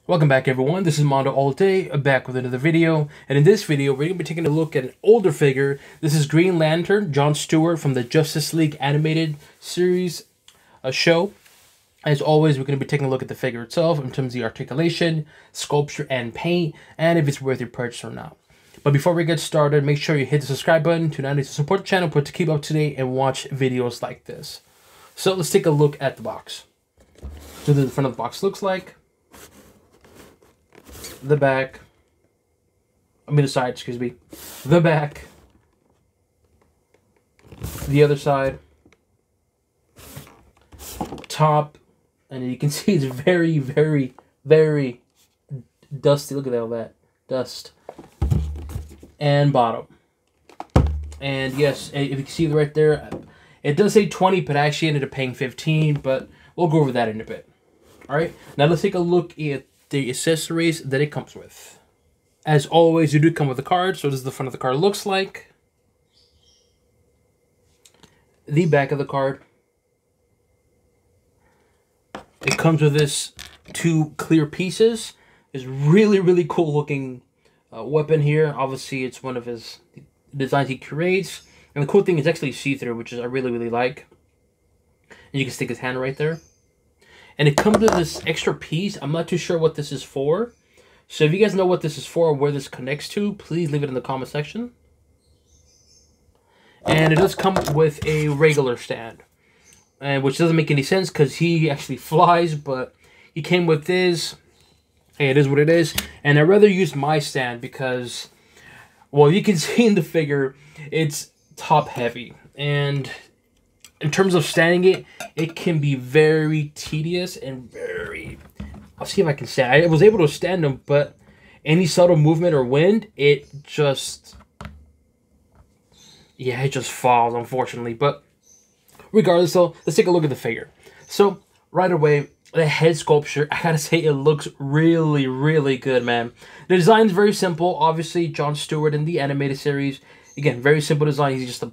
Welcome back, everyone. This is MandoAllDay, back with another video. And in this video, we're going to be taking a look at an older figure. This is Green Lantern Jon Stewart from the Justice League animated series show. As always, we're going to be taking a look at the figure itself in terms of the articulation, sculpture, and paint, and if it's worth your purchase or not. But before we get started, make sure you hit the subscribe button to support the channel, to keep up to date and watch videos like this. So let's take a look at the box. So the front of the box looks like. The back, the side, excuse me, the back, the other side, top, and you can see it's very, very, very dusty. Look at all that dust. And bottom. And yes, if you can see right there, it does say 20, but I actually ended up paying 15, but we'll go over that in a bit. All right, now let's take a look at the accessories that it comes with. As always, you do come with a card, so this is the front of the card looks like. The back of the card. It comes with this two clear pieces. It's really, really cool looking weapon here. Obviously, it's one of his designs he creates. And the cool thing is actually see-through, which is I really, really like. And you can stick his hand right there. And it comes with this extra piece. I'm not too sure what this is for. So if you guys know what this is for or where this connects to, please leave it in the comment section. And it does come with a regular stand. Which doesn't make any sense because he actually flies, but he came with this. Hey, it is what it is. And I'd rather use my stand because, well, you can see in the figure, it's top heavy. And in terms of standing it, it can be very tedious and very... I'll see if I can stand. I was able to stand them, but any subtle movement or wind, it just... yeah, it just falls, unfortunately. But regardless, though, let's take a look at the figure. So, right away, the head sculpture, I gotta say, it looks really, really good, man. The design is very simple. Obviously, Jon Stewart in the animated series. Again, very simple design. He's just a,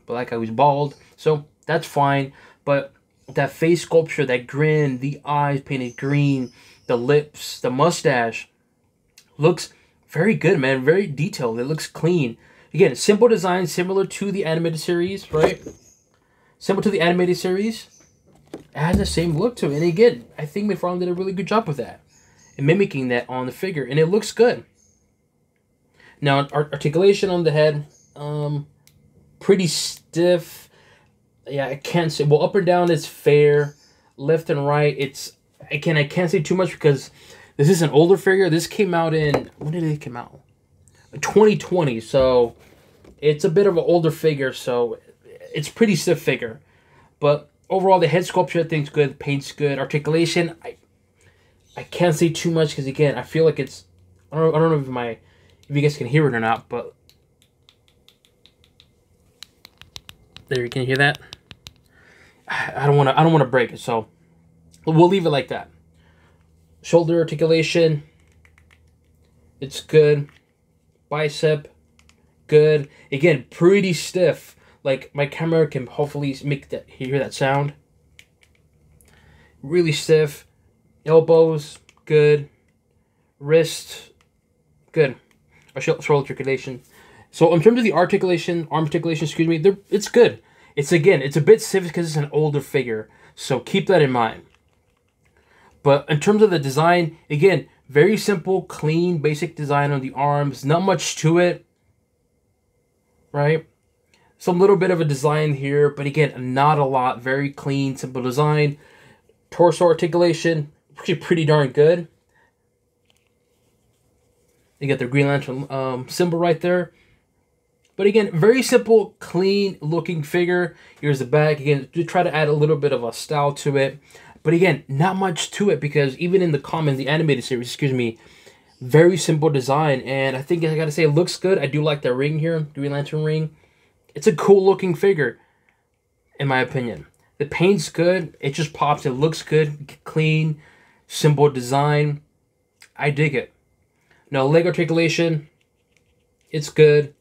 black guy who's bald. So, that's fine. But that face sculpture, that grin, the eyes painted green, the lips, the mustache, looks very good, man. Very detailed. It looks clean. Again, simple design, similar to the animated series, right? Similar to the animated series. It has the same look to it. And again, I think McFarlane did a really good job with that. And mimicking that on the figure. And it looks good. Now, articulation on the head, pretty stiff. Yeah, I can't say. Well, up and down is fair. Left and right, it's... I can't say too much because this is an older figure. This came out in... when did it come out? 2020. So, it's a bit of an older figure. So, it's pretty stiff figure. But overall, the head sculpture, I think, is good. The paint's good. Articulation, I can't say too much because, again, I feel like it's... I don't know if you guys can hear it or not, but... there, you can hear that? I don't want to break it, so we'll leave it like that. Shoulder articulation, it's good. Bicep, good. Again, pretty stiff. Like, my camera can hopefully make that hear that sound. Really stiff. Elbows, good. Wrist, good. Shoulder articulation. So in terms of the articulation, arm articulation, excuse me, it's good. It's a bit stiff because it's an older figure. So keep that in mind. But in terms of the design, again, very simple, clean, basic design on the arms. Not much to it. Right? Some little bit of a design here, but again, not a lot. Very clean, simple design. Torso articulation, pretty darn good. You got the Green Lantern symbol right there. But again, very simple, clean looking figure. Here's the back. Again, to try to add a little bit of a style to it. But again, not much to it because even in the comics, the animated series, excuse me, very simple design. And I think I gotta say, it looks good. I do like the ring here, Green Lantern ring. It's a cool looking figure, in my opinion. The paint's good. It just pops. It looks good, clean, simple design. I dig it. Now, leg articulation, it's good.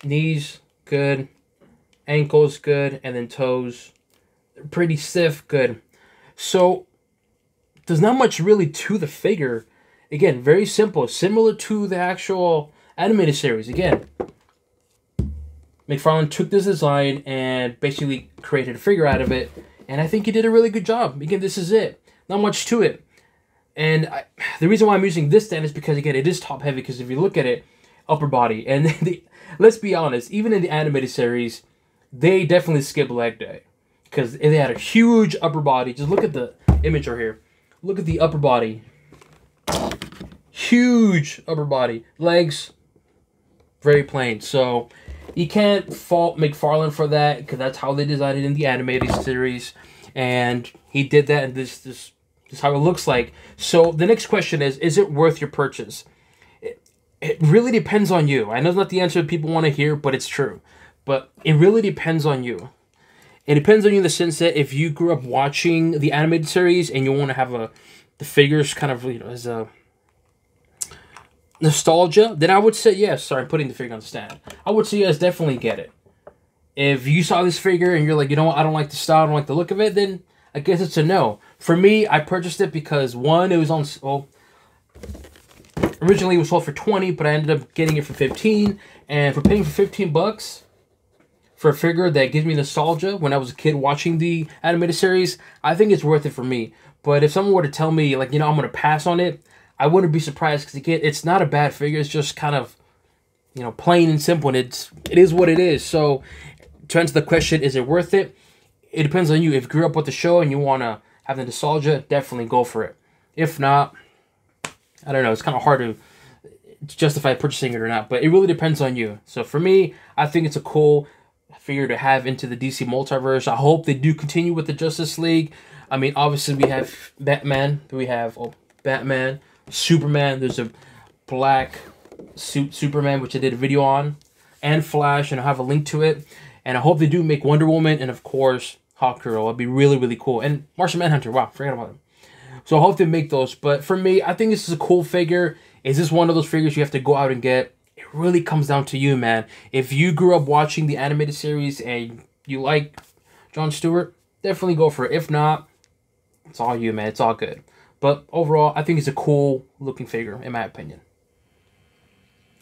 Knees, good. Ankles, good. And then toes, pretty stiff, good. So, there's not much really to the figure. Again, very simple, similar to the actual animated series. Again, McFarlane took this design and basically created a figure out of it, and I think he did a really good job. Again, this is it. Not much to it. And the reason why I'm using this stand is because, again, it is top heavy, because if you look at it, upper body, and let's be honest, even in the animated series, they definitely skip leg day, because they had a huge upper body. Just look at the image right here. Look at the upper body. Huge upper body. Legs, very plain. So you can't fault McFarlane for that, because that's how they designed it in the animated series. And he did that, and this is how it looks like. So the next question is it worth your purchase? It really depends on you. I know it's not the answer people want to hear, but it's true. But it really depends on you. It depends on you in the sense that if you grew up watching the animated series and you want to have the figures kind of, as a nostalgia, then I would say yes. Sorry, I'm putting the figure on the stand. I would say yes, definitely get it. If you saw this figure and you're like, you know what, I don't like the style, I don't like the look of it, then I guess it's a no. For me, I purchased it because, one, it was on, well, originally it was sold for 20, but I ended up getting it for 15. And for paying for 15 bucks for a figure that gives me nostalgia when I was a kid watching the animated series, I think it's worth it for me. But if someone were to tell me, like, I'm going to pass on it, I wouldn't be surprised, because again, it's not a bad figure. It's just kind of, plain and simple, and it is what it is. So to answer the question, is it worth it? It depends on you. If you grew up with the show and you want to have the nostalgia, definitely go for it. If not, I don't know. It's kind of hard to justify purchasing it or not, but it really depends on you. So for me, I think it's a cool figure to have into the DC Multiverse. I hope they do continue with the Justice League. I mean, obviously we have Batman. We have Batman, Superman. There's a black suit Superman, which I did a video on, and Flash, and I'll have a link to it. And I hope they do make Wonder Woman, and of course Hawkgirl. It'd be really, really cool. And Martian Manhunter. Wow, forget about him. So I hope they make those. But for me, I think this is a cool figure. Is this one of those figures you have to go out and get? It really comes down to you, man. If you grew up watching the animated series and you like Jon Stewart, definitely go for it. If not, it's all you, man. It's all good. But overall, I think it's a cool looking figure, in my opinion.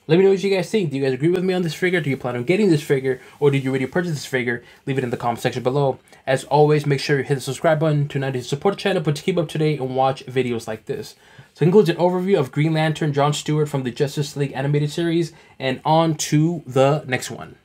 Let me know what you guys think. Do you guys agree with me on this figure? Do you plan on getting this figure? Or did you already purchase this figure? Leave it in the comment section below. As always, make sure you hit the subscribe button to not only support the channel, but to keep up to date and watch videos like this. So it includes an overview of Green Lantern Jon Stewart from the Justice League animated series. And on to the next one.